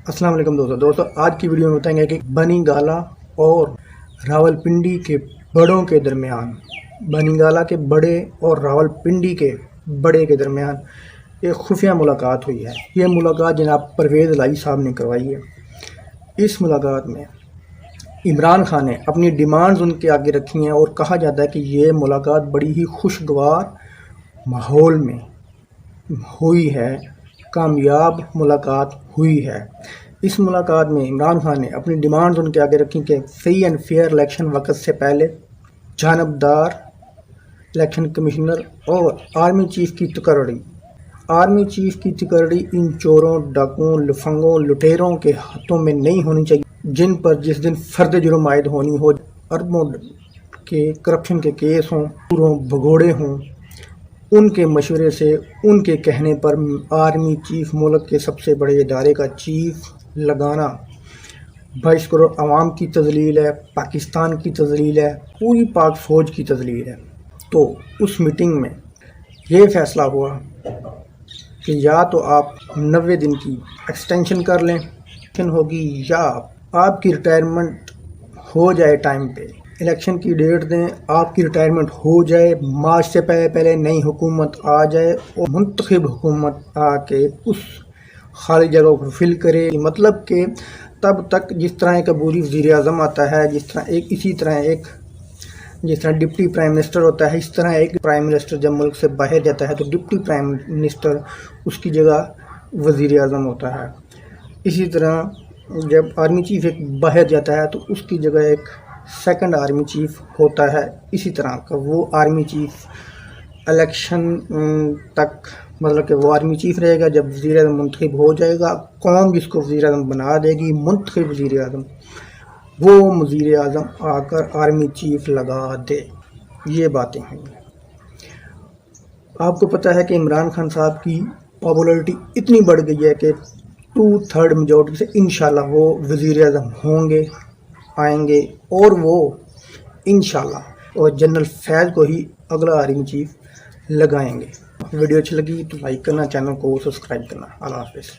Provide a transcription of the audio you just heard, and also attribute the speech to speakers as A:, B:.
A: अस्सलाम वालेकुम दोस्तों आज की वीडियो में बताएंगे कि बनी गाला और रावलपिंडी के बड़ों के दरमियान, बनी गाला के बड़े और रावलपिंडी के बड़े के दरमियान एक खुफिया मुलाकात हुई है। ये मुलाकात जनाब परवेज़ इलाही साहब ने करवाई है। इस मुलाकात में इमरान खान ने अपनी डिमांड्स उनके आगे रखी हैं और कहा जाता है कि ये मुलाकात बड़ी ही खुशगवार माहौल में हुई है, कामयाब मुलाकात हुई है। इस मुलाकात में इमरान खान ने अपनी डिमांड्स उनके आगे रखी कि फ्री एंड फेयर इलेक्शन वक्त से पहले जानबदार इलेक्शन कमिश्नर और आर्मी चीफ की तकर्री इन चोरों, डाकुओं, लफंगों, लुटेरों के हाथों में नहीं होनी चाहिए, जिन पर जिस दिन फर्द जुर्म आयद होनी हो, अरबों के करप्शन के केस हों, भगोड़े हों, उनके मशवरे से, उनके कहने पर आर्मी चीफ मुल्क के सबसे बड़े इदारे का चीफ लगाना 22 करोड़ आवाम की तजलील है, पाकिस्तान की तजलील है, पूरी पाक फ़ौज की तजलील है। तो उस मीटिंग में ये फ़ैसला हुआ कि या तो आप 90 दिन की एक्सटेंशन कर लें होगी, या आपकी रिटायरमेंट हो जाए टाइम पे, इलेक्शन की डेट दें, आपकी रिटायरमेंट हो जाए, मार्च से पहले नई हुकूमत आ जाए और मुंतखब हुकूमत आके उस खाली जगह को फिल करे। मतलब कि तब तक जिस तरह एक अबूरी वज़ीर आज़म आता है, जिस तरह डिप्टी प्राइम मिनिस्टर होता है, इस तरह एक प्राइम मिनिस्टर जब मुल्क से बाहर जाता है तो डिप्टी प्राइम मिनिस्टर उसकी जगह वज़ीर आज़म होता है। इसी तरह जब आर्मी चीफ एक बाहर जाता है तो उसकी जगह एक सेकंड आर्मी चीफ होता है। इसी तरह का वो आर्मी चीफ इलेक्शन तक, मतलब कि वो आर्मी चीफ रहेगा। जब वज़ीर आज़म मुंतखब हो जाएगा, कौम जिसको वज़ीर आज़म बना देगी, मुंतखब वज़ीर आज़म, वो वज़ीर आज़म आकर आर्मी चीफ लगा दे। ये बातें हैं। आपको पता है कि इमरान खान साहब की पॉपुलरिटी इतनी बढ़ गई है कि 2/3 मेजॉरिटी से इंशाल्लाह वो वज़ीर आज़म होंगे, आएंगे, और वो इंशाल्लाह और जनरल फैज़ को ही अगला आर्मी चीफ लगाएंगे। वीडियो अच्छी लगी तो लाइक करना, चैनल को सब्सक्राइब करना। अल्लाह हाफ़िज़।